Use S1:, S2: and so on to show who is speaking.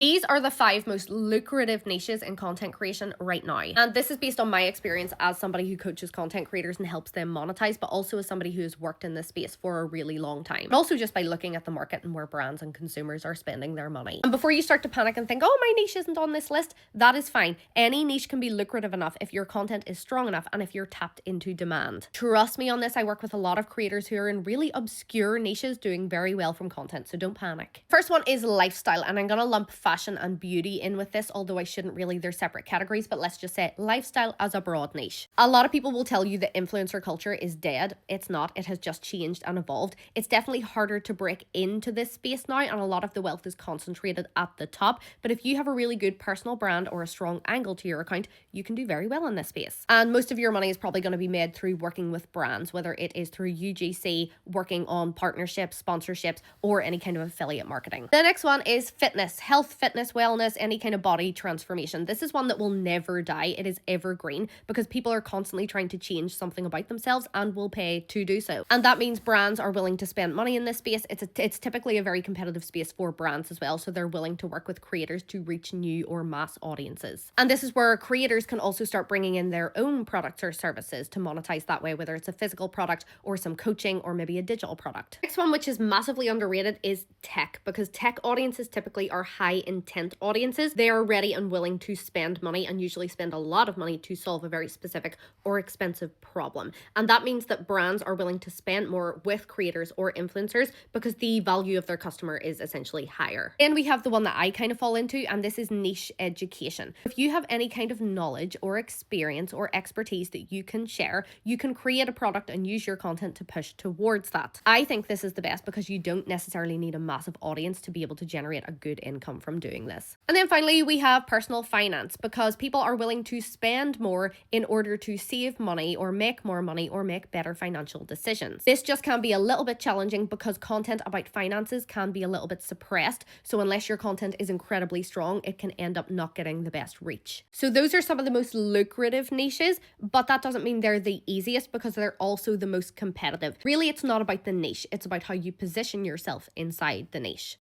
S1: These are the 5 most lucrative niches in content creation right now. And this is based on my experience as somebody who coaches content creators and helps them monetize, but also as somebody who has worked in this space for a really long time. And also just by looking at the market and where brands and consumers are spending their money. And before you start to panic and think, oh, my niche isn't on this list, that is fine. Any niche can be lucrative enough if your content is strong enough and if you're tapped into demand. Trust me on this, I work with a lot of creators who are in really obscure niches doing very well from content, so don't panic. First one is lifestyle, and I'm gonna lump fashion and beauty in with this, although I shouldn't really, they're separate categories, but let's just say lifestyle as a broad niche. A lot of people will tell you that influencer culture is dead. It's not. It has just changed and evolved. It's definitely harder to break into this space now, and a lot of the wealth is concentrated at the top, but if you have a really good personal brand or a strong angle to your account, you can do very well in this space. And most of your money is probably going to be made through working with brands, whether it is through UGC, working on partnerships, sponsorships, or any kind of affiliate marketing. The next one is fitness, health, fitness, wellness, any kind of body transformation. This is one that will never die. It is evergreen because people are constantly trying to change something about themselves and will pay to do so. And that means brands are willing to spend money in this space. It's typically a very competitive space for brands as well. So they're willing to work with creators to reach new or mass audiences. And this is where creators can also start bringing in their own products or services to monetize that way, whether it's a physical product or some coaching or maybe a digital product. Next one, which is massively underrated, is tech, because tech audiences typically are high intent audiences. They are ready and willing to spend money and usually spend a lot of money to solve a very specific or expensive problem. And that means that brands are willing to spend more with creators or influencers because the value of their customer is essentially higher. And we have the one that I kind of fall into, and this is niche education. If you have any kind of knowledge or experience or expertise that you can share, you can create a product and use your content to push towards that. I think this is the best because you don't necessarily need a massive audience to be able to generate a good income from doing this. And then finally, we have personal finance, because people are willing to spend more in order to save money or make more money or make better financial decisions. This just can be a little bit challenging because content about finances can be a little bit suppressed. So unless your content is incredibly strong, it can end up not getting the best reach. So those are some of the most lucrative niches, but that doesn't mean they're the easiest because they're also the most competitive. Really, it's not about the niche. It's about how you position yourself inside the niche.